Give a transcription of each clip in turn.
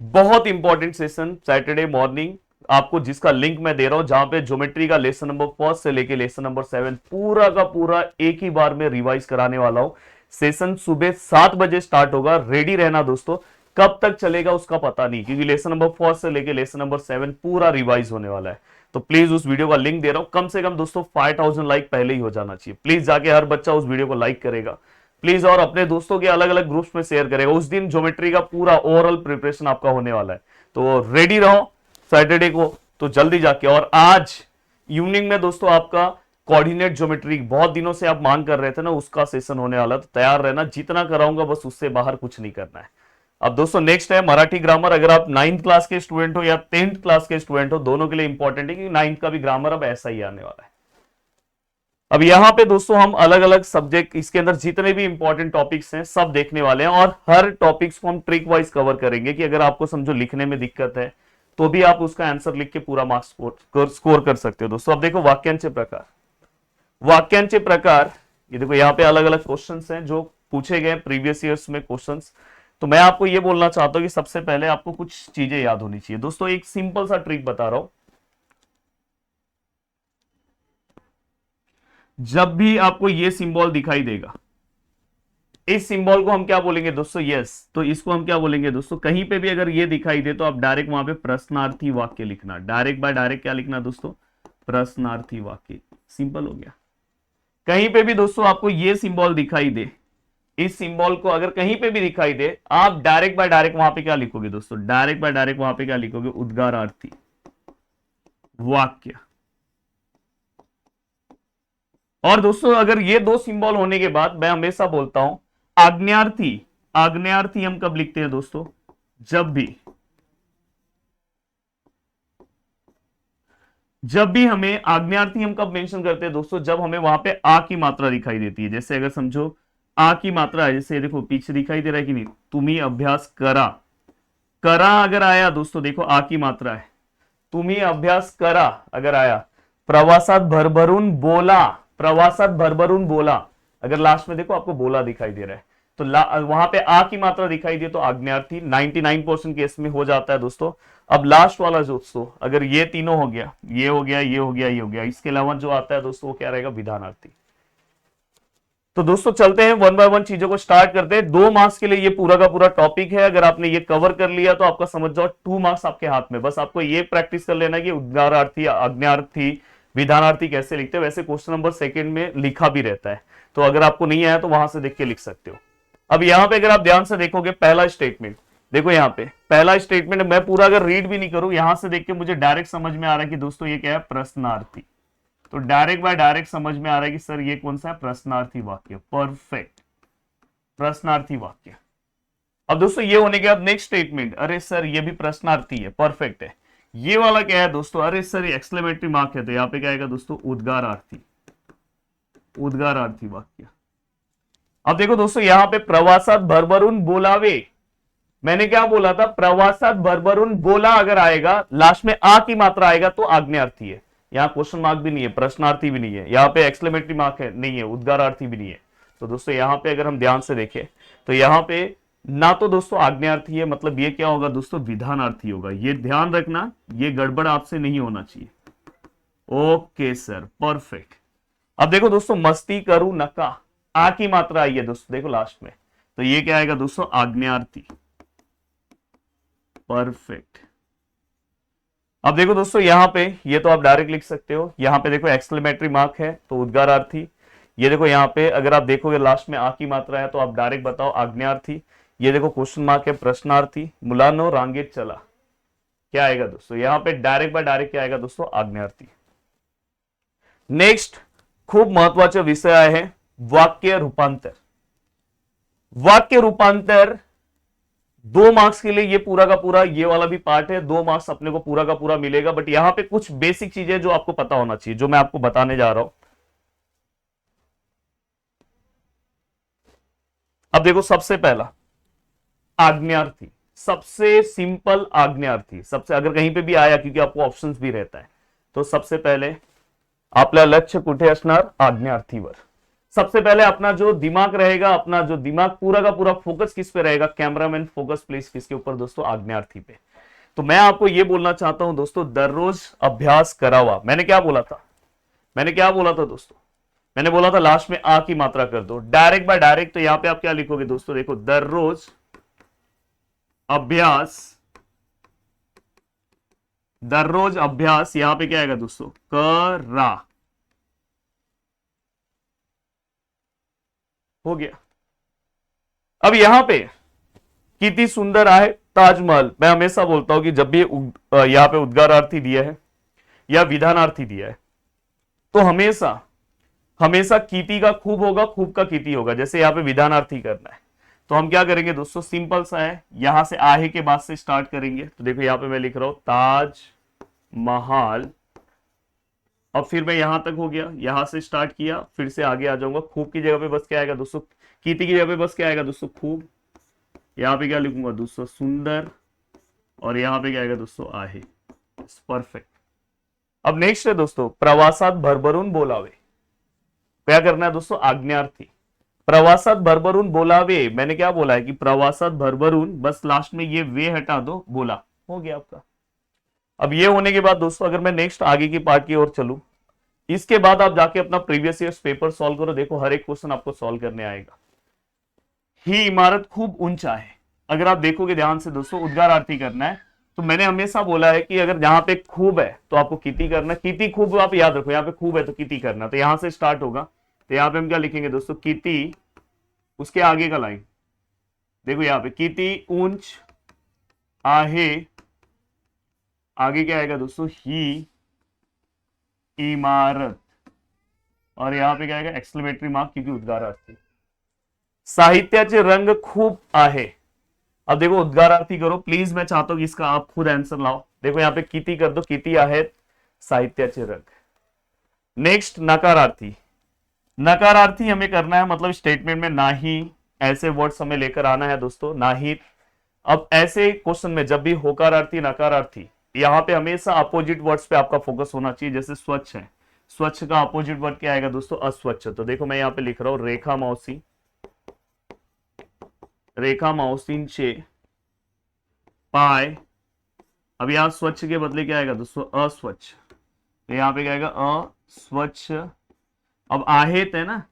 बहुत important session Saturday morning आपको, जिसका लिंक मैं दे रहा हूं, जहां पे ज्योमेट्री का लेसन नंबर 1 से लेके लेसन नंबर 7 पूरा का पूरा एक ही बार में रिवाइज कराने वाला हूं। सेशन सुबह 7 बजे स्टार्ट होगा, रेडी रहना दोस्तों। कब तक चलेगा उसका पता नहीं, क्योंकि लेसन नंबर 4 से लेके लेसन नंबर 7 पूरा रिवाइज होने वाला है। तो प्लीज उस वीडियो का लिंक दे रहा हूं, कम से कम दोस्तों 5000 लाइक पहले ही हो जाना चाहिए। प्लीज जाके हर बच्चा उस वीडियो को लाइक करेगा प्लीज, और अपने दोस्तों के अलग अलग ग्रुप्स में शेयर करेगा। उस दिन ज्योमेट्री का पूरा ओवरऑल प्रिपरेशन आपका होने वाला है, तो रेडी रहो सैटरडे को। तो जल्दी जाके, और आज इवनिंग में दोस्तों आपका कोऑर्डिनेट ज्योमेट्री, बहुत दिनों से आप मांग कर रहे थे ना, उसका सेशन होने वाला, तो तैयार रहना। जितना कराऊंगा बस उससे बाहर कुछ नहीं करना है। अब दोस्तों नेक्स्ट है मराठी ग्रामर। अगर आप 9th क्लास के स्टूडेंट हो या 10th क्लास के स्टूडेंट हो, दोनों के लिए इंपॉर्टेंट है, क्योंकि 9th का भी ग्रामर अब ऐसा ही आने वाला है। अब यहां पे दोस्तों हम अलग अलग सब्जेक्ट, इसके अंदर जितने भी इंपॉर्टेंट टॉपिक्स हैं सब देखने वाले हैं, और हर टॉपिक्स को हम ट्रिक वाइज कवर करेंगे, कि अगर आपको समझो लिखने में दिक्कत है तो भी आप उसका आंसर लिख के पूरा मार्क्स स्कोर कर सकते हो दोस्तों। अब देखो वाक्यांचे प्रकार, वाक्यांचे प्रकार, ये देखो यहाँ पे अलग अलग क्वेश्चंस हैं जो पूछे गए प्रीवियस ईयर्स में क्वेश्चंस। तो मैं आपको ये बोलना चाहता हूं कि सबसे पहले आपको कुछ चीजें याद होनी चाहिए दोस्तों। एक सिंपल सा ट्रिक बता रहा हूं, जब भी आपको ये सिंबल दिखाई देगा, इस सिंबल को हम क्या बोलेंगे दोस्तों, यस। तो इसको हम क्या बोलेंगे दोस्तों, कहीं पे भी अगर ये दिखाई दे तो आप डायरेक्ट वहां पे प्रश्नार्थी वाक्य लिखना। डायरेक्ट बाय डायरेक्ट क्या लिखना दोस्तों, प्रश्नार्थी वाक्य। सिंपल हो गया। कहीं पे भी दोस्तों आपको ये सिंबल दिखाई दे, इस सिंबल को अगर कहीं पे भी दिखाई दे, आप डायरेक्ट बाय डायरेक्ट वहां पे क्या लिखोगे दोस्तों, डायरेक्ट बाय डायरेक्ट वहां पे क्या लिखोगे, उद्गारार्थी वाक्य। और दोस्तों अगर ये दो सिंबल होने के बाद, मैं हमेशा बोलता हूं आज्ञार्थी, आज्ञार्थी हम कब लिखते हैं दोस्तों, जब भी हमें आज्ञार्थी हम कब मेंशन करते हैं दोस्तों, जब हमें वहां पे आ की मात्रा दिखाई देती है। जैसे अगर समझो आ की मात्रा है, जैसे देखो पीछे दिखाई दे रहा है कि नहीं, तुम्ही अभ्यास करा, करा अगर आया दोस्तों, देखो आ की मात्रा है, तुम्ही अभ्यास करा अगर आया, प्रवासात भरभरून बोला, प्रवासात भरभरून बोला, अगर लास्ट में देखो आपको बोला दिखाई दे रहा है, तो वहां पे आ की मात्रा दिखाई दे तो आज्ञार्थी 99% केस में हो जाता है दोस्तों। अब लास्ट वाला दोस्तों, अगर ये तीनों हो गया, ये हो गया, ये हो गया, ये हो गया, इसके अलावा जो आता है दोस्तों वो क्या रहेगा, विधानार्थी। तो दोस्तों चलते हैं वन बाय वन चीजों को स्टार्ट करते हैं। 2 मार्क्स के लिए ये पूरा का पूरा टॉपिक है। अगर आपने ये कवर कर लिया तो आपका समझ जाओ 2 मार्क्स आपके हाथ में। बस आपको ये प्रैक्टिस कर लेना कि उद्गारार्थी, आज्ञार्थी, विधानार्थी कैसे लिखते हैं। वैसे क्वेश्चन नंबर 2 में लिखा भी रहता है, तो अगर आपको नहीं आया तो वहां से देख के लिख सकते हो। अब यहां पे अगर आप ध्यान से देखोगे, पहला स्टेटमेंट देखो, यहाँ पे पहला स्टेटमेंट मैं पूरा अगर रीड भी नहीं करूं, यहां से देख के मुझे डायरेक्ट समझ में आ रहा है कि दोस्तों ये क्या है, प्रश्नार्थी। तो डायरेक्ट बाय डायरेक्ट समझ में आ रहा है कि सर ये कौन सा है, प्रश्नार्थी वाक्य। परफेक्ट, प्रश्नार्थी वाक्य। अब दोस्तों ये होने के बाद नेक्स्ट स्टेटमेंट, अरे सर ये भी प्रश्नार्थी है, परफेक्ट है। ये वाला क्या है दोस्तों, अरे सर ये एक्सक्लेमेटरी मार्क है, तो यहाँ पे क्या आएगा दोस्तों, उद्गारार्थी, उद्गारार्थी वाक्य। अब देखो दोस्तों यहां पे प्रवासात भरभरून बोलावे, मैंने क्या बोला था, प्रवासात भरभरून बोला अगर आएगा, लास्ट में आ की मात्रा आएगा तो आज्ञार्थी है। यहाँ क्वेश्चन मार्क भी नहीं है, प्रश्नार्थी भी नहीं है, यहाँ पे एक्सक्लेमेटरी मार्क है नहीं है, उद्गारार्थी भी नहीं है। तो दोस्तों यहाँ पे अगर हम ध्यान से देखें तो यहाँ पे ना तो दोस्तों आज्ञार्थी है, मतलब ये क्या होगा दोस्तों, विधानार्थी होगा। ये ध्यान रखना, ये गड़बड़ आपसे नहीं होना चाहिए। Okay sir, perfect. अब देखो दोस्तों, मस्ती करू नका, आ की मात्रा आई है दोस्तों, देखो लास्ट में, तो ये क्या आएगा दोस्तों, आज्ञार्थी। परफेक्ट। अब देखो दोस्तों यहां पे, ये तो आप डायरेक्ट लिख सकते हो, यहां पे देखो एक्सक्लेमेटरी मार्क है तो उद्गारार्थी। ये देखो यहाँ पे अगर आप देखोगे लास्ट में आ की मात्रा है तो आप डायरेक्ट बताओ आज्ञार्थी। ये देखो क्वेश्चन मार्क है, प्रश्नार्थी। मुलानो रांगेत चला, क्या आएगा दोस्तों, यहां पे डायरेक्ट बाय डायरेक्ट क्या आएगा दोस्तों, आज्ञार्थी। नेक्स्ट खूब महत्वाचा विषय आहे वाक्य रूपांतर। वाक्य रूपांतर 2 मार्क्स के लिए ये पूरा का पूरा, ये वाला भी पार्ट है, 2 मार्क्स अपने को पूरा का पूरा मिलेगा। बट यहां पे कुछ बेसिक चीजें जो आपको पता होना चाहिए, जो मैं आपको बताने जा रहा हूं। अब देखो सबसे पहला आज्ञार्थी, सबसे सिंपल आज्ञार्थी, सबसे अगर कहीं पे भी आया, क्योंकि आपको ऑप्शंस भी रहता है, तो सबसे पहले आपला लक्ष कुठे असणार, आज्ञार्थीवर। सबसे पहले अपना जो दिमाग रहेगा, अपना जो दिमाग पूरा का पूरा फोकस किस पे रहेगा, कैमरामैन फोकस प्लीज किसके ऊपर दोस्तों, आज्ञार्थी पे। तो मैं आपको ये बोलना चाहता हूं दोस्तों, दररोज अभ्यास करावा। मैंने क्या बोला था, मैंने क्या बोला था दोस्तों, मैंने बोला था लास्ट में आ की मात्रा कर दो, डायरेक्ट बाय डायरेक्ट। तो यहां पे आप क्या लिखोगे दोस्तों, देखो दररोज अभ्यास, दररोज अभ्यास, यहां पे क्या आएगा दोस्तों, करा। हो गया। अब यहां पे कितनी सुंदर आहे ताजमहल। मैं हमेशा बोलता हूं कि जब भी यहां पे उद्गारार्थी दिया है या विधानार्थी दिया है, तो हमेशा हमेशा कीति का खूब होगा, खूब का कीति होगा। जैसे यहां पे विधानार्थी करना है तो हम क्या करेंगे दोस्तों, सिंपल सा है, यहां से आहे के बाद से स्टार्ट करेंगे। तो देखो यहां पे मैं लिख रहा हूं ताज महल, अब फिर मैं यहां तक हो गया, यहां से स्टार्ट किया, फिर से आगे आ जाऊंगा। खूब की जगह पे बस क्या आएगा दोस्तों, कीति की जगह पे बस क्या आएगा दोस्तों, खूब। यहां पे क्या लिखूंगा दोस्तों, सुंदर, और यहां पे क्या आएगा दोस्तों, आहे। परफेक्ट। अब नेक्स्ट है दोस्तों, प्रवासात भरभरून बोलावे। क्या करना है दोस्तों, आज्ञार्थी। प्रवासात भरभरून बोलावे, मैंने क्या बोला है कि प्रवासात भरभरून, बस लास्ट में ये वे हटा दो, बोला, हो गया आपका। अब ये होने के बाद दोस्तों, अगर मैं नेक्स्ट आगे की पार्ट की ओर चलूं, इसके बाद आप जाके अपना प्रीवियस ईयर्स पेपर सॉल्व करो। देखो हर एक क्वेश्चन आपको सॉल्व करने आएगा। ही इमारत खूब ऊंचा है, अगर आप देखोगे ध्यान से दोस्तों, उद्गारार्थी करना है। तो मैंने हमेशा बोला है कि अगर जहां पे खूब है तो आपको किति करना, किति खूब आप याद रखो, यहाँ पे खूब है तो किति करना। तो यहां से स्टार्ट होगा, तो यहाँ पे हम क्या लिखेंगे दोस्तों, किति, उसके आगे का लाइन देखो, यहाँ पे किति ऊंच आहे, आगे क्या आएगा दोस्तों, ही इमारत, और यहां पे क्या आएगा, एक्सक्लेमेटरी मार्क, क्योंकि उद्गारार्थी। साहित्याचे रंग खूब आहे, अब देखो उद्गारार्थी करो प्लीज, मैं चाहता हूं कि इसका आप खुद आंसर लाओ। देखो यहाँ पे किती कर दो, किती आहेत साहित्याचे रंग। नेक्स्ट नकारार्थी, नकारार्थी हमें करना है, मतलब स्टेटमेंट में नाही ऐसे वर्ड्स हमें लेकर आना है दोस्तों, नाही। अब ऐसे क्वेश्चन में जब भी होकारार्थी नकारार्थी, यहाँ पे हमेशा अपोजिट वर्ड्स पे आपका फोकस होना चाहिए। जैसे स्वच्छ है, स्वच्छ का अपोजिट वर्ड क्या आएगा दोस्तों, अस्वच्छ। तो देखो मैं यहाँ पे लिख रहा हूं, रेखा मावशी, रेखा मावशींचे पाय, अब यहां स्वच्छ के बदले क्या आएगा दोस्तों, अस्वच्छ। तो यहाँ पे क्या आएगा, अस्वच्छ। अब आहेत है ना,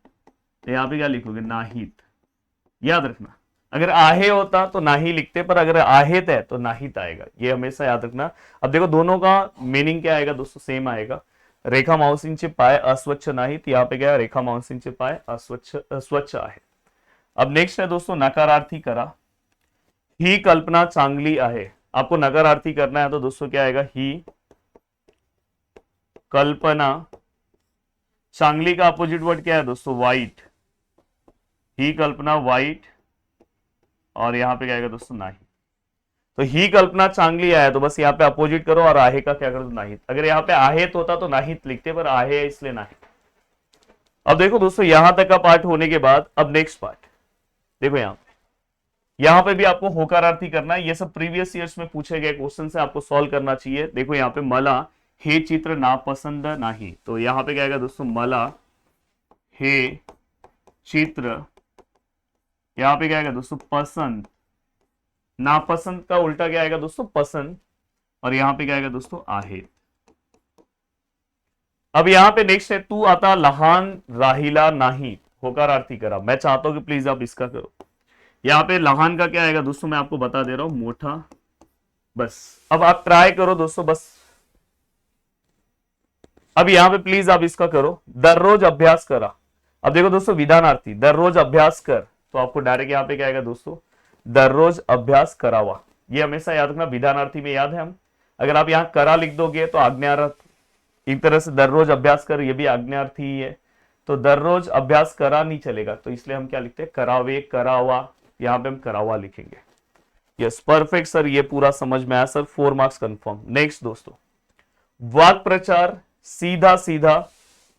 तो यहाँ पे क्या लिखोगे, नाहित। याद रखना, अगर आहे होता तो नाही लिखते, पर अगर आहेत है तो नाहित आएगा, ये हमेशा याद रखना। अब देखो दोनों का मीनिंग क्या आएगा दोस्तों, सेम आएगा। रेखा मावशींचे पाय अस्वच्छ नाहीत, यहाँ पे क्या है, रेखा मावशींचे पाय अस्वच्छ स्वच्छ आहे। अब नेक्स्ट है दोस्तों, नकारार्थी करा। ही कल्पना चांगली आहे, आपको नकारार्थी करना है तो दोस्तों क्या आएगा, ही कल्पना, चांगली का अपोजिट वर्ड क्या है दोस्तों, वाइट, ही कल्पना वाइट, और यहां पे क्या आएगा दोस्तों, नाही। तो ही कल्पना चांगली आहे, तो बस यहाँ पे अपोजिट करो, और आहे का क्या करो, नाहित। अगर यहाँ पे आहेत होता तो नाहित लिखते, पर आहे है इसलिए नाही। अब देखो दोस्तों, यहां तक का पार्ट होने के बाद अब नेक्स्ट पार्ट देखो, यहां पे भी आपको होकारार्थी करना है। ये सब प्रीवियस ईयर्स में पूछे गए क्वेश्चन से आपको सॉल्व करना चाहिए। देखो यहाँ पे मला हे चित्र नापसंद नाही, तो यहां पे क्या आएगा दोस्तों, मला हे चित्र, यहां पे क्या आएगा दोस्तों, पसंद, नापसंद का उल्टा क्या आएगा दोस्तों, पसंद, और यहां पे क्या आएगा दोस्तों, आहेत। अब यहां पे नेक्स्ट है, तू आता लहान राहिला नाही, होकारार्थी करा। मैं चाहता हूं कि प्लीज आप इसका करो। यहां पे लहान का क्या आएगा दोस्तों, मैं आपको बता दे रहा हूं, मोटा। बस अब आप ट्राई करो दोस्तों, बस अब यहां पे प्लीज आप इसका करो, दररोज अभ्यास करा। अब देखो दोस्तों, विधानार्थी दररोज अभ्यास कर, तो आपको डायरेक्ट यहां पे क्या आएगा दोस्तों, दररोज अभ्यास करावा। ये हमेशा याद रखना, विधानार्थी में याद है हम, अगर आप यहां करा लिख दोगे तो आज्ञार्थी, एक तरह से दररोज अभ्यास कर, ये भी आज्ञार्थी ही है। तो दररोज अभ्यास करा नहीं चलेगा, तो इसलिए हम क्या लिखते हैं, करावे, करावा, यहां पे हम करावा लिखेंगे। यस परफेक्ट सर, ये पूरा समझ में आया सर, 4 मार्क्स कंफर्म। नेक्स्ट दोस्तों, वाक् प्रचार सीधा सीधा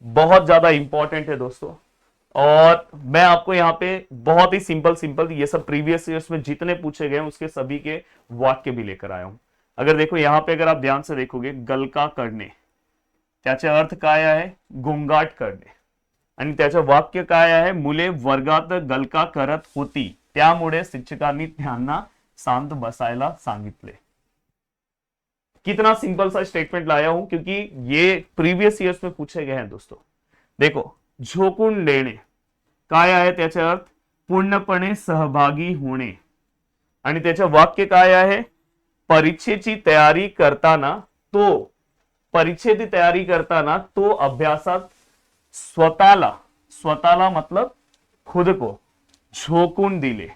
बहुत ज्यादा इंपॉर्टेंट है दोस्तों, और मैं आपको यहाँ पे बहुत ही सिंपल सिंपल ये सब प्रीवियस ईयर्स में जितने पूछे गए उसके सभी के वाक्य भी लेकर आया हूं। अगर देखो यहाँ पे, अगर आप ध्यान से देखोगे, गलका करणे त्याचे अर्थ काय आहे, गोंगाट करणे। आणि त्याचं वाक्य काय आहे, मुले वर्गात गलका करत होती त्यामुळे शिक्षकांनी त्यांना शांत बसायला सांगितले. कितना सिंपल सा स्टेटमेंट लाया हूं क्योंकि ये प्रीवियस ईयर्स में पूछे गए हैं दोस्तों. देखो, झोकून देणे काय आहे त्याचे अर्थ, पूर्णपणे सहभागी होणे. आणि त्याचं वाक्य काय आहे, परीक्षेची तयारी करताना तो अभ्यासात स्वतःला मतलब खुद को झोकून दिले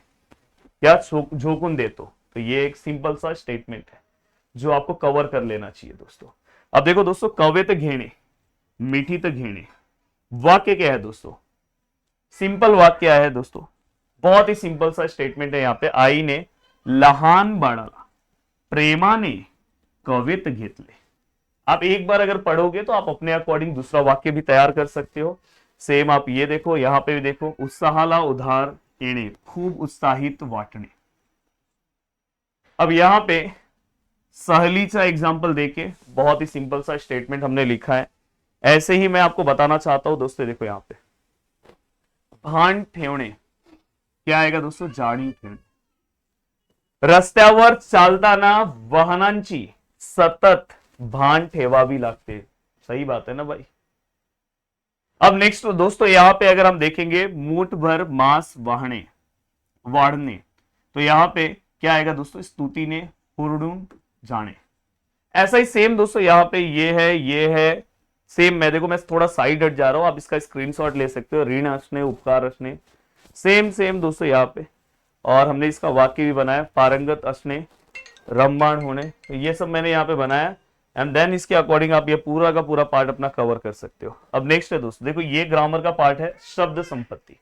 या झोकून देतो. तो ये एक सिंपल सा स्टेटमेंट है जो आपको कवर कर लेना चाहिए दोस्तों. अब देखो दोस्तों, कवित घेणे, मिठीत घेणे, वाक्य क्या है दोस्तों, सिंपल वाक्य है दोस्तों, बहुत ही सिंपल सा स्टेटमेंट है. यहां पे आईने लहान बाळाला प्रेमाने कवित घेतले. आप एक बार अगर पढ़ोगे तो आप अपने अकॉर्डिंग दूसरा वाक्य भी तैयार कर सकते हो. सेम आप ये देखो, यहां पे भी देखो, उत्साहाला उधार येणे, खूब उत्साहित वाटणे. अब यहां पे सहलीचा एग्जाम्पल देके बहुत ही सिंपल सा स्टेटमेंट हमने लिखा है. ऐसे ही मैं आपको बताना चाहता हूं दोस्तों. देखो यहां पे भान ठेवणे क्या आएगा दोस्तों, जाणीव ठेवणे. रस्त्यावर चालताना वाहनांची सतत भान ठेवावी लागते. सही बात है ना भाई. अब नेक्स्ट दोस्तों, यहां पे अगर हम देखेंगे मूठ भर मांस वाढ़ने, तो यहां पे क्या आएगा दोस्तों, स्तुति ने हुरडून जाने. ऐसा ही सेम दोस्तों यहां पे ये है सेम. मैं थोड़ा साइड हट जा रहा हूं, आप इसका स्क्रीनशॉट ले सकते हो. ऋण असणे, उपकार असणे, सेम दोस्तों यहां पे. और हमने इसका वाक्य भी बनाया, पारंगत असणे, रममाण होने. तो ये सब मैंने यहाँ पे बनाया. एंड देन इसके अकॉर्डिंग आप ये पूरा का पूरा पार्ट अपना कवर कर सकते हो. अब नेक्स्ट है दोस्तों, देखो ये ग्रामर का पार्ट है शब्द संपत्ति.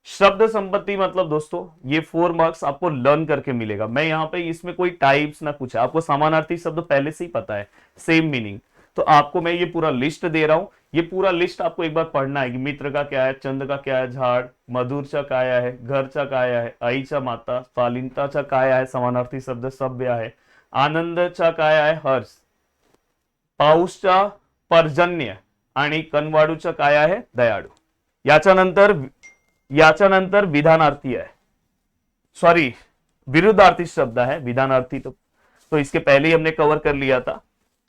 शब्द संपत्ति मतलब दोस्तों ये 4 मार्क्स आपको लर्न करके मिलेगा. मैं यहाँ पे इसमें कोई टाइप्स ना पूछा, आपको समानार्थी शब्द पहले से ही पता है, सेम मीनिंग. तो आपको मैं ये पूरा लिस्ट दे रहा हूं. ये पूरा लिस्ट आपको एक बार पढ़ना है कि मित्र का क्या है, चंद का क्या है, झाड, मधुरचा काय आहे, घरचा काय आहे, आईचा माता, पालिंताचा काय आहे, समानार्थी शब्द सभ्य आहे, आनंदचा काय आहे, हर्ष, पाऊसचा पर्जन्य आणि कनवाडूचा काय आहे, दयाळू. याच्यानंतर विधानार्थी आहे, सॉरी विरुद्धार्थी शब्द है. विधानार्थी तो इसके पहले ही हमने कवर कर लिया था.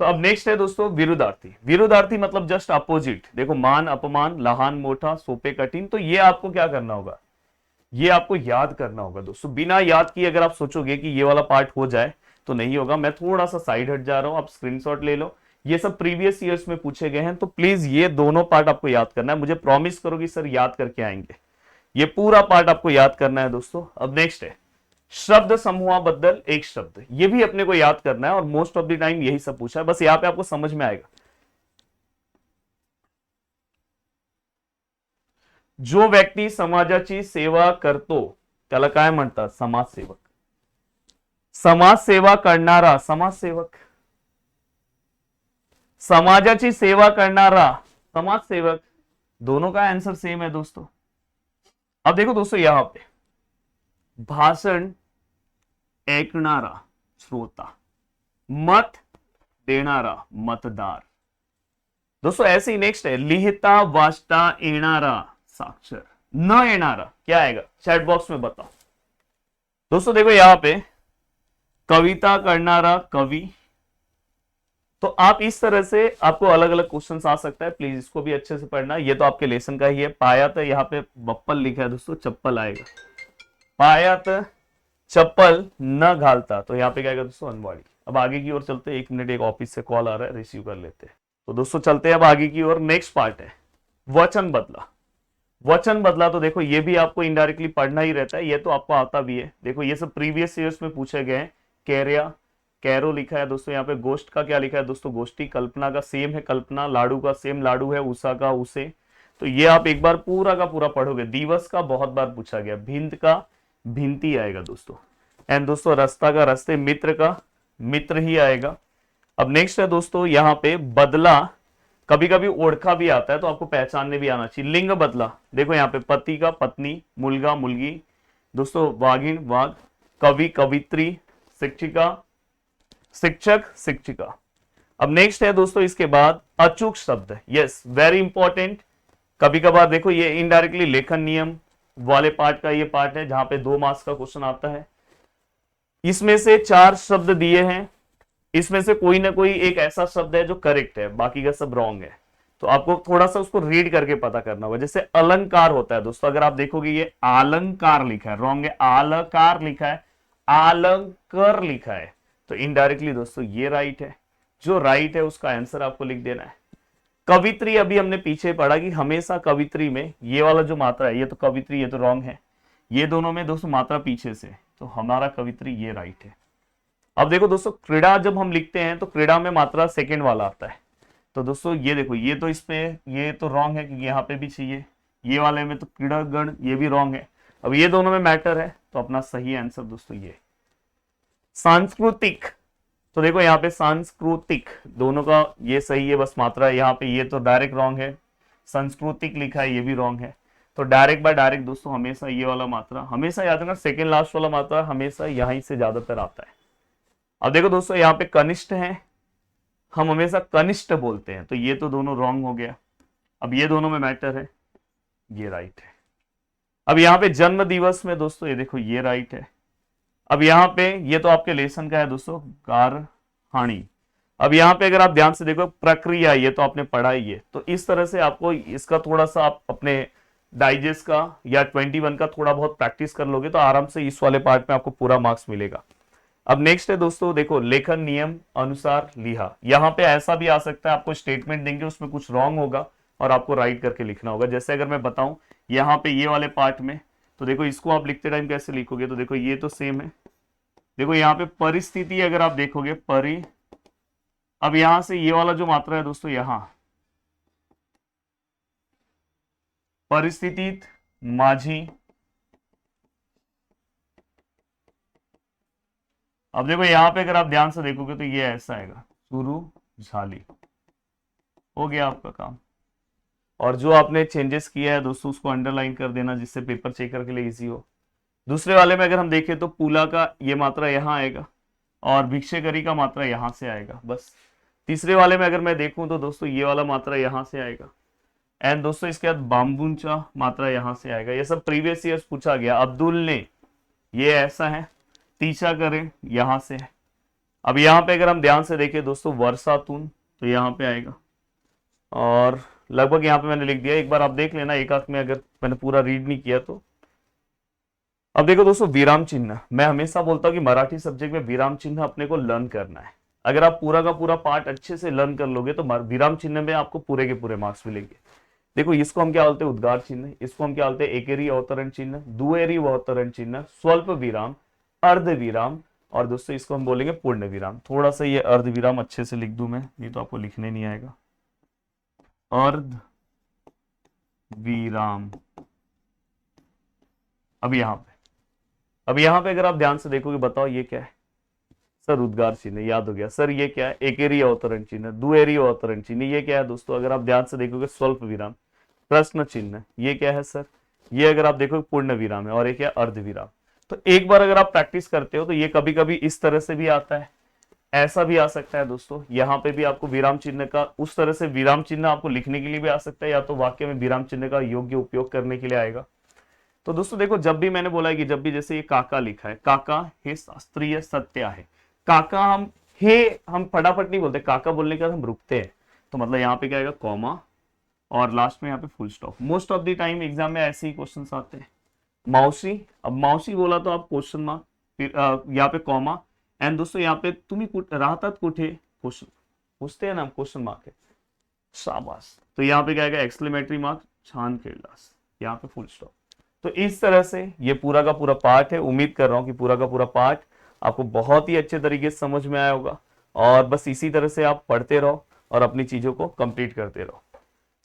तो अब नेक्स्ट है दोस्तों विरुद्धार्थी. विरुद्धार्थी मतलब जस्ट अपोजिट. देखो मान अपमान, लहान मोठा, सोपे कठिन. तो ये आपको क्या करना होगा, ये आपको याद करना होगा दोस्तों. बिना याद किए अगर आप सोचोगे कि ये वाला पार्ट हो जाए तो नहीं होगा. मैं थोड़ा सा साइड हट जा रहा हूं, आप स्क्रीनशॉट ले लो. ये सब प्रीवियस ईयर्स में पूछे गए हैं, तो प्लीज ये दोनों पार्ट आपको याद करना है. मुझे प्रॉमिस करो कि सर याद करके आएंगे. ये पूरा पार्ट आपको याद करना है दोस्तों. अब नेक्स्ट है शब्द समूहाबद्दल एक शब्द. ये भी अपने को याद करना है और मोस्ट ऑफ द टाइम यही सब पूछा है. बस यहां पे आपको समझ में आएगा. जो व्यक्ती समाजाची सेवा करतो त्याला काय म्हणतात, समाजसेवक. समाजसेवा करणारा समाजसेवक, समाजाची सेवा करणारा समाजसेवक. दोनों का आंसर सेम है दोस्तों. अब देखो दोस्तों यहां पे भाषण ऐकणारा श्रोता, मत देणारा मतदार. दोस्तों ऐसे ही नेक्स्ट है लिहिता वाचता येणारा साक्षर, न येणारा क्या आएगा, चैट बॉक्स में बताओ दोस्तों. देखो यहां पे कविता करणारा कवि. तो आप इस तरह से आपको अलग अलग क्वेश्चन आ सकता है. प्लीज इसको भी अच्छे से पढ़ना. ये तो आपके लेसन का ही है. पाया तो यहाँ पे बप्पल लिखा है दोस्तों, चप्पल आएगा. पायात चप्पल न घालता, तो यहाँ पे क्या आएगा दोस्तों, अनवाड़ी. अब आगे की ओर चलते हैं. 1 मिनट, एक ऑफिस से कॉल आ रहा है, रिसीव कर लेते हैं. तो दोस्तों चलते हैं अब आगे की ओर. नेक्स्ट पार्ट है वचन बदला. वचन बदला तो देखो ये भी आपको इनडायरेक्टली पढ़ना ही रहता है. ये तो आपको आता भी है. देखो ये सब प्रीवियस ईयर्स में पूछे गए हैं. कैरिया कैरो लिखा है दोस्तों. यहाँ पे गोष्ठ का क्या लिखा है दोस्तों, गोष्ठी. कल्पना का सेम है कल्पना. लाडू का सेम लाडू है. उषा का उसे. तो ये आप एक बार पूरा का पूरा पढ़ोगे. दिवस का बहुत बार पूछा गया. भिंत का भिंती आएगा दोस्तों. एंड दोस्तों रास्ता का रास्ते, मित्र का मित्र ही आएगा. अब नेक्स्ट है दोस्तों यहाँ पे बदला. कभी कभी ओढ़खा भी आता है तो आपको पहचानने भी आना चाहिए. लिंग बदला. देखो यहाँ पे पति का पत्नी, मुलगा मुलगी दोस्तों, वागिन वाघ, कवि कवित्री, शिक्षिका शिक्षक शिक्षिका. अब नेक्स्ट है दोस्तों इसके बाद अचूक शब्द. Yes very important. कभी कभार देखो ये इनडायरेक्टली लेखन नियम वाले पार्ट का ये पार्ट है जहां पे 2 मार्क्स का क्वेश्चन आता है। इसमें से 4 शब्द दिए हैं, इसमें से कोई ना कोई एक ऐसा शब्द है जो करेक्ट है, बाकी का सब रॉन्ग है। तो आपको थोड़ा सा उसको रीड करके पता करना होगा। जैसे अलंकार होता है दोस्तों, अगर आप देखोगे ये अलंकार लिखा है, रॉन्ग है, आलकार लिखा है, आलंकर लिखा है, तो इनडायरेक्टली दोस्तों ये राइट है। जो राइट है उसका आंसर आपको लिख देना है। कवित्री, अभी हमने पीछे पढ़ा कि हमेशा कवित्री में ये वाला जो मात्रा है, ये तो कवित्री, ये तो रॉन्ग है, ये दोनों में दोस्तों मात्रा पीछे से, तो हमारा कवित्री ये राइट है। अब देखो दोस्तों, क्रीड़ा जब हम लिखते हैं तो क्रीड़ा में मात्रा सेकंड वाला आता है। तो दोस्तों ये देखो, ये तो इसमें ये तो रॉन्ग है क्योंकि यहाँ पे भी चाहिए, ये वाले में तो क्रीड़ा गण ये भी रॉन्ग है। अब ये दोनों में मैटर है, तो अपना सही आंसर दोस्तों ये सांस्कृतिक। तो देखो यहाँ पे सांस्कृतिक दोनों का ये सही है, बस मात्रा यहाँ पे ये तो डायरेक्ट रॉन्ग है, सांस्कृतिक लिखा है ये भी रॉन्ग है। तो डायरेक्ट बाय डायरेक्ट दोस्तों हमेशा ये वाला मात्रा, हमेशा याद रखना सेकंड लास्ट वाला मात्रा हमेशा यहीं से ज्यादातर आता है। अब देखो दोस्तों यहाँ पे कनिष्ठ है, हम हमेशा कनिष्ठ बोलते हैं, तो ये तो दोनों रॉन्ग हो गया। अब ये दोनों में मैटर है, ये राइट है। अब यहाँ पे जन्म दिवस में दोस्तों ये देखो ये राइट है। अब यहाँ पे ये तो आपके लेसन का है दोस्तों, कारहानी। अब यहाँ पे अगर आप ध्यान से देखो प्रक्रिया, ये तो आपने पढ़ा ही है। तो इस तरह से आपको इसका थोड़ा सा आप अपने डाइजेस्ट का या 21 का थोड़ा बहुत प्रैक्टिस कर लोगे तो आराम से इस वाले पार्ट में आपको पूरा मार्क्स मिलेगा। अब नेक्स्ट है दोस्तों, देखो लेखन नियम अनुसार लिहा। यहाँ पे ऐसा भी आ सकता है, आपको स्टेटमेंट देंगे उसमें कुछ रॉन्ग होगा और आपको राइट करके लिखना होगा। जैसे अगर मैं बताऊं यहाँ पे ये वाले पार्ट में, तो देखो इसको आप लिखते टाइम कैसे लिखोगे, तो देखो ये तो सेम है। देखो यहाँ पे परिस्थिति अगर आप देखोगे अब यहां से ये वाला जो मात्रा है दोस्तों, यहां परिस्थिति माझी। अब देखो यहाँ पे अगर आप ध्यान से देखोगे तो ये ऐसा आएगा, शुरू झाली, हो गया आपका काम। और जो आपने चेंजेस किया है दोस्तों उसको अंडरलाइन कर देना जिससे पेपर चेकर के लिए इजी हो। दूसरे वाले में अगर हम देखें तो पूला का ये मात्रा यहाँ आएगा और भिक्षेकरी का मात्रा यहाँ से आएगा बस। तीसरे वाले में अगर मैं देखूं तो दोस्तों ये वाला मात्रा यहाँ से आएगा एंड दोस्तों इसके बाद बाम्बुंचा मात्रा यहाँ से आएगा। ये सब प्रीवियस ईयर्स पूछा गया। अब्दुल ने ये ऐसा है, तीछा करें यहाँ से है। अब यहाँ पे अगर हम ध्यान से देखें दोस्तों वर्षातुन तो यहाँ पे आएगा और लगभग यहाँ पे मैंने लिख दिया, एक बार आप देख लेना एक आंख में अगर मैंने पूरा रीड नहीं किया तो। अब देखो दोस्तों विराम चिन्ह, मैं हमेशा बोलता हूँ कि मराठी सब्जेक्ट में विराम चिन्ह अपने को लर्न करना है। अगर आप पूरा का पूरा पार्ट अच्छे से लर्न कर लोगे तो विराम चिन्ह में आपको पूरे के पूरे मार्क्स मिलेंगे। देखो इसको हम क्या बोलते हैं, उद्गार चिन्ह, इसको हम क्या बोलते हैं, एकेरी अवतरण चिन्ह, दुएरी अवतरण चिन्ह, स्वल्प विराम, अर्ध विराम और दोस्तों इसको हम बोलेंगे पूर्ण विराम। थोड़ा सा ये अर्ध विराम अच्छे से लिख दूं मैं, ये तो आपको लिखने नहीं आएगा। अर्ध विराम। अब यहाँ पे अगर आप ध्यान से देखोगे, बताओ ये क्या है सर, उद्गार चिन्ह, याद हो गया सर। ये क्या है, एकेरी अवतरण चिन्ह, दुएरी अवतरण चिन्ह। ये क्या है दोस्तों, अगर आप ध्यान से देखोगे स्वल्प विराम, प्रश्न चिन्ह। ये क्या है सर, ये अगर आप देखोगे पूर्ण विराम है और ये क्या है, अर्ध विराम। तो एक बार अगर आप प्रैक्टिस करते हो तो ये कभी कभी इस तरह से भी आता है, ऐसा भी आ सकता है दोस्तों। यहाँ पे भी आपको विराम चिन्ह का उस तरह से विराम चिन्ह आपको लिखने के लिए भी आ सकता है या तो वाक्य में विराम चिन्ह का योग्य उपयोग करने के लिए आएगा। तो दोस्तों देखो जब भी मैंने बोला है कि जब भी जैसे ये काका लिखा है, काका हे शास्त्रीय सत्य है, काका हम फटाफट नहीं बोलते, काका बोलने के बाद हम रुकते हैं। तो मतलब यहाँ पे क्या आएगा, कॉमा और लास्ट में यहाँ पे full stop. Most of the time exam में ऐसे ही क्वेश्चन आते हैं। मौसी, अब मौसी बोला तो आप क्वेश्चन मार्क, फिर यहाँ पे कॉमा एंड दोस्तों यहाँ पे तुम्ही राहतात कुठे क्वेश्चन पूछते हैं ना, क्वेश्चन मार्क है, शाबाश। तो यहाँ पे क्या आएगा, एक्सक्लेमेटरी मार्क, छान खेलदास, यहाँ पे फुल स्टॉप। तो इस तरह से ये पूरा का पूरा पार्ट है। उम्मीद कर रहा हूँ कि पूरा का पूरा पार्ट आपको बहुत ही अच्छे तरीके से समझ में आया होगा और बस इसी तरह से आप पढ़ते रहो और अपनी चीजों को कंप्लीट करते रहो।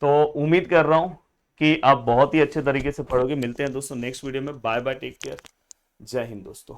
तो उम्मीद कर रहा हूँ कि आप बहुत ही अच्छे तरीके से पढ़ोगे। मिलते हैं दोस्तों नेक्स्ट वीडियो में। बाय बाय, टेक केयर, जय हिंद दोस्तों।